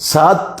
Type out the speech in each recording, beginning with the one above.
7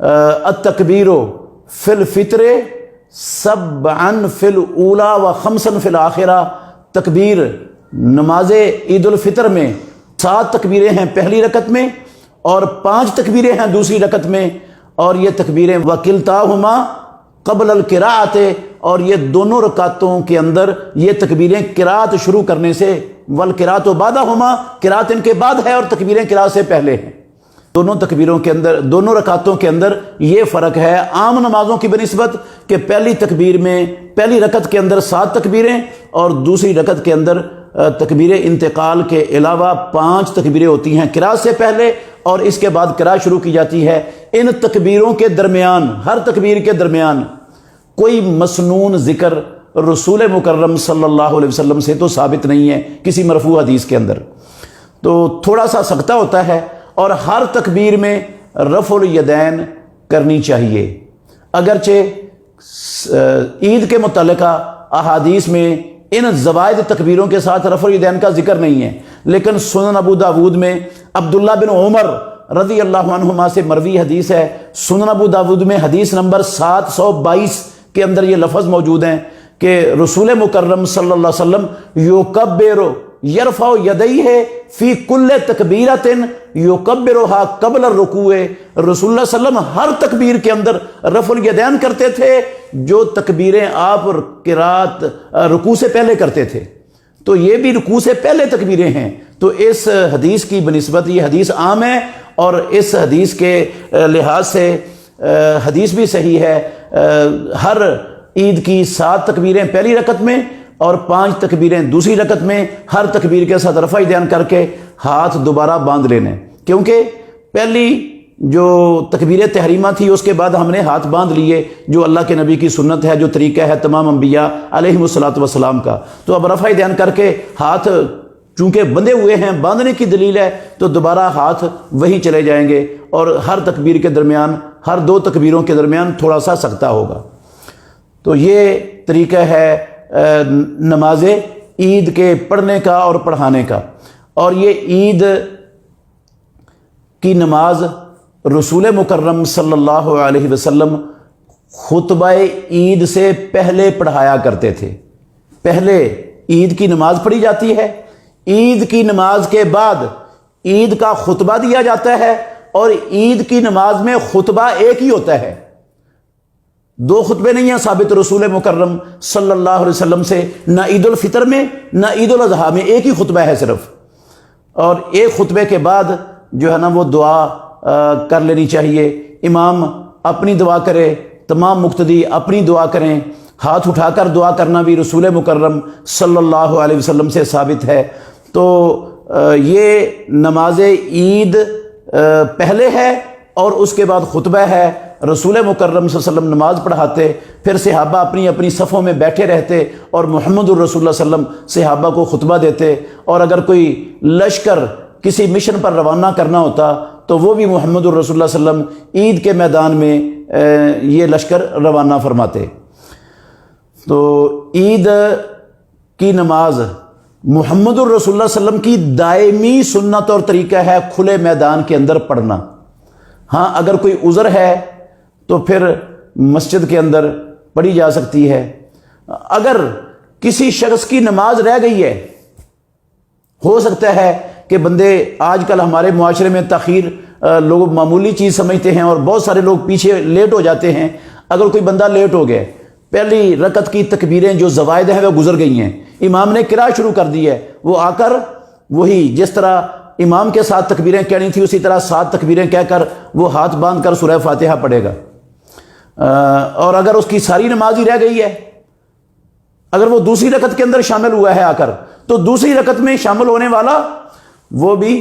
التکبیر فی الفطر سبعن فی الاولا و خمسن فی الاخرہ، تکبیر نماز عید الفطر میں 7 تکبیریں ہیں پہلی رکعت میں اور 5 تکبیریں ہیں دوسری رکعت میں، اور یہ تکبیریں وکلتاہما قبل القراءۃ، اور یہ دونوں رکعتوں کے اندر یہ تکبیریں قراءت شروع کرنے سے، والقراءۃ بعدہما، قراءت ان کے بعد ہے اور تکبیریں قراءت سے پہلے ہیں۔ دونوں تکبیروں کے اندر، دونوں رکعتوں کے اندر یہ فرق ہے عام نمازوں کی بنسبت کہ پہلی تکبیر میں، پہلی رکعت کے اندر 7 تکبیریں اور دوسری رکعت کے اندر تکبیر انتقال کے علاوہ 5 تکبیریں ہوتی ہیں قراءت سے پہلے، اور اس کے بعد قراءت شروع کی جاتی ہے۔ ان تکبیروں کے درمیان، ہر تکبیر کے درمیان کوئی مسنون ذکر رسول مکرم صلی اللہ علیہ وسلم سے تو ثابت نہیں ہے کسی مرفوع حدیث کے اندر، تو تھوڑا سا سکتہ ہوتا ہے۔ اور ہر تکبیر میں رفع الیدین کرنی چاہیے، اگرچہ عید کے متعلقہ احادیث میں ان زوائد تکبیروں کے ساتھ رفع الیدین کا ذکر نہیں ہے، لیکن سنن ابو داود میں عبداللہ بن عمر رضی اللہ عنہما سے مروی حدیث ہے، سنن ابو داود میں حدیث نمبر 722 کے اندر یہ لفظ موجود ہیں کہ رسول مکرم صلی اللہ علیہ وسلم یکبر یرفع یدیہ فی کل تکبیرۃ یکبرھا قبل الرکوع، رسول اللہ صلی اللہ علیہ وسلم ہر تکبیر کے اندر رفع الیدین کرتے تھے جو تکبیریں آپ قرات رکوع سے پہلے کرتے تھے، تو یہ بھی رکوع سے پہلے تکبیریں ہیں۔ تو اس حدیث کی بنسبت یہ حدیث عام ہے، اور اس حدیث کے لحاظ سے حدیث بھی صحیح ہے۔ ہر عید کی 7 تکبیریں پہلی رکعت میں اور 5 تکبیریں دوسری رکعت میں، ہر تکبیر کے ساتھ رفع الیدین کر کے ہاتھ دوبارہ باندھ لینے، کیونکہ پہلی جو تکبیر تحریمہ تھی اس کے بعد ہم نے ہاتھ باندھ لیے، جو اللہ کے نبی کی سنت ہے، جو طریقہ ہے تمام انبیاء علیہم الصلاۃ والسلام کا، تو اب رفع الیدین کر کے ہاتھ چونکہ بندھے ہوئے ہیں، باندھنے کی دلیل ہے، تو دوبارہ ہاتھ وہی چلے جائیں گے، اور ہر تکبیر کے درمیان، ہر 2 تکبیروں کے درمیان تھوڑا سا سکتہ ہوگا۔ تو یہ طریقہ ہے نماز عید کے پڑھنے کا اور پڑھانے کا۔ اور یہ عید کی نماز رسول مکرم صلی اللہ علیہ وسلم خطبہ عید سے پہلے پڑھایا کرتے تھے۔ پہلے عید کی نماز پڑھی جاتی ہے، عید کی نماز کے بعد عید کا خطبہ دیا جاتا ہے، اور عید کی نماز میں خطبہ ایک ہی ہوتا ہے، 2 خطبے نہیں ہیں ثابت رسول مکرم صلی اللہ علیہ وسلم سے، نہ عید الفطر میں نہ عید الاضحیٰ میں، ایک ہی خطبہ ہے صرف۔ اور ایک خطبے کے بعد جو ہے نا وہ دعا کر لینی چاہیے، امام اپنی دعا کرے، تمام مقتدی اپنی دعا کریں، ہاتھ اٹھا کر دعا کرنا بھی رسول مکرم صلی اللہ علیہ وسلم سے ثابت ہے۔ تو یہ نماز عید پہلے ہے اور اس کے بعد خطبہ ہے۔ رسول مکرم صلی اللہ علیہ وسلم نماز پڑھاتے، پھر صحابہ اپنی اپنی صفوں میں بیٹھے رہتے، اور محمد الرسول اللہ صلی اللہ علیہ وسلم صحابہ کو خطبہ دیتے، اور اگر کوئی لشکر کسی مشن پر روانہ کرنا ہوتا تو وہ بھی محمد الرسول اللہ صلی اللہ علیہ وسلم عید کے میدان میں یہ لشکر روانہ فرماتے۔ تو عید کی نماز محمد الرسول اللہ صلی اللہ علیہ وسلم کی دائمی سنت اور طریقہ ہے کھلے میدان کے اندر پڑھنا۔ ہاں اگر کوئی عذر ہے تو پھر مسجد کے اندر پڑھی جا سکتی ہے۔ اگر کسی شخص کی نماز رہ گئی ہے، ہو سکتا ہے کہ بندے آج کل ہمارے معاشرے میں تاخیر لوگ معمولی چیز سمجھتے ہیں اور بہت سارے لوگ پیچھے لیٹ ہو جاتے ہیں۔ اگر کوئی بندہ لیٹ ہو گیا، پہلی رکعت کی تکبیریں جو زوائد ہیں وہ گزر گئی ہیں، امام نے قراءت شروع کر دی ہے، وہ آ کر وہی جس طرح امام کے ساتھ تکبیریں کہنی تھی اسی طرح 7 تکبیریں کہہ کر وہ ہاتھ باندھ کر سورہ فاتحہ پڑھے گا۔ اور اگر اس کی ساری نماز ہی رہ گئی ہے، اگر وہ دوسری رکعت کے اندر شامل ہوا ہے آ کر، تو دوسری رکعت میں شامل ہونے والا وہ بھی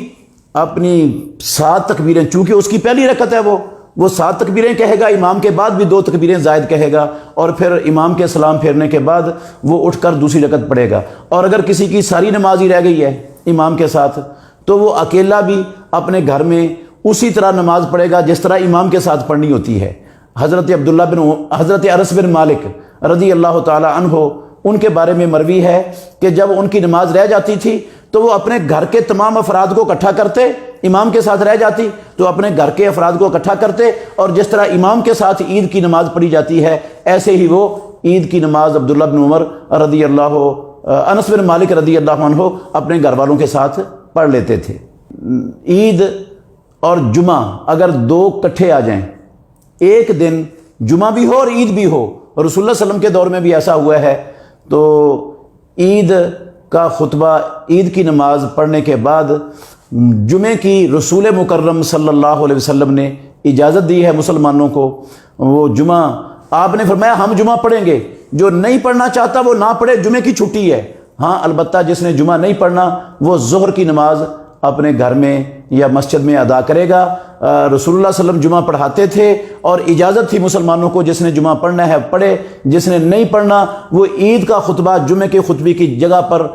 اپنی 7 تکبیریں، چونکہ اس کی پہلی رکعت ہے، وہ 7 تکبیریں کہے گا، امام کے بعد بھی 2 تکبیریں زائد کہے گا، اور پھر امام کے سلام پھیرنے کے بعد وہ اٹھ کر دوسری رکعت پڑھے گا۔ اور اگر کسی کی ساری نماز ہی رہ گئی ہے امام کے ساتھ، تو وہ اکیلا بھی اپنے گھر میں اسی طرح نماز پڑھے گا جس طرح امام کے ساتھ پڑھنی ہوتی ہے۔ حضرت انس بن مالک رضی اللہ تعالی عنہ، ان کے بارے میں مروی ہے کہ جب ان کی نماز رہ جاتی تھی تو وہ اپنے گھر کے تمام افراد کو اکٹھا کرتے، امام کے ساتھ رہ جاتی تو اپنے گھر کے افراد کو اکٹھا کرتے، اور جس طرح امام کے ساتھ عید کی نماز پڑھی جاتی ہے ایسے ہی وہ عید کی نماز عبداللہ بن عمر رضی اللہ، انس بن مالک رضی اللہ عنہ اپنے گھر والوں کے ساتھ پڑھ لیتے تھے۔ عید اور جمعہ اگر دو اکٹھے آ جائیں، ایک دن جمعہ بھی ہو اور عید بھی ہو، رسول اللہ صلی اللہ علیہ وسلم کے دور میں بھی ایسا ہوا ہے، تو عید کا خطبہ، عید کی نماز پڑھنے کے بعد جمعے کی رسول مکرم صلی اللہ علیہ وسلم نے اجازت دی ہے مسلمانوں کو، وہ جمعہ آپ نے فرمایا ہم جمعہ پڑھیں گے، جو نہیں پڑھنا چاہتا وہ نہ پڑھے، جمعے کی چھٹی ہے۔ ہاں البتہ جس نے جمعہ نہیں پڑھنا وہ ظہر کی نماز اپنے گھر میں یا مسجد میں ادا کرے گا۔ رسول اللہ صلی اللہ علیہ وسلم جمعہ پڑھاتے تھے اور اجازت تھی مسلمانوں کو، جس نے جمعہ پڑھنا ہے پڑھے، جس نے نہیں پڑھنا وہ عید کا خطبہ جمعے کے خطبے کی جگہ پر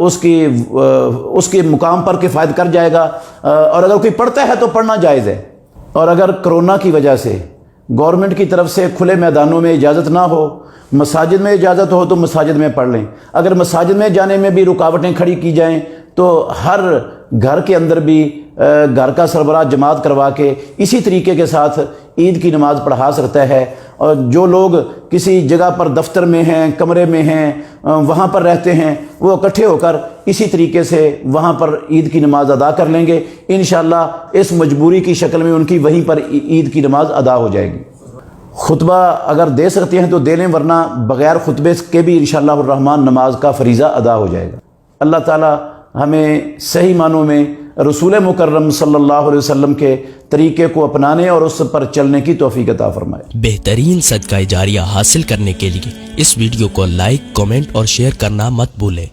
اس کے مقام پر کفایت کر جائے گا، اور اگر کوئی پڑھتا ہے تو پڑھنا جائز ہے۔ اور اگر کرونا کی وجہ سے گورنمنٹ کی طرف سے کھلے میدانوں میں اجازت نہ ہو، مساجد میں اجازت ہو تو مساجد میں پڑھ لیں، اگر مساجد میں جانے میں بھی رکاوٹیں کھڑی کی جائیں تو ہر گھر کے اندر بھی گھر کا سربراہ جماعت کروا کے اسی طریقے کے ساتھ عید کی نماز پڑھا سکتا ہے۔ اور جو لوگ کسی جگہ پر دفتر میں ہیں، کمرے میں ہیں، وہاں پر رہتے ہیں، وہ اکٹھے ہو کر اسی طریقے سے وہاں پر عید کی نماز ادا کر لیں گے، انشاءاللہ اس مجبوری کی شکل میں ان کی وہیں پر عید کی نماز ادا ہو جائے گی۔ خطبہ اگر دے سکتے ہیں تو دے لیں، ورنہ بغیر خطبے کے بھی انشاءاللہ الرحمن نماز کا فریضہ ادا ہو جائے گا۔ اللہ تعالی ہمیں صحیح معنوں میں رسول مکرم صلی اللہ علیہ وسلم کے طریقے کو اپنانے اور اس پر چلنے کی توفیق عطا فرمائے۔ بہترین صدقہ جاریہ حاصل کرنے کے لیے اس ویڈیو کو لائک، کمنٹ اور شیئر کرنا مت بھولیں۔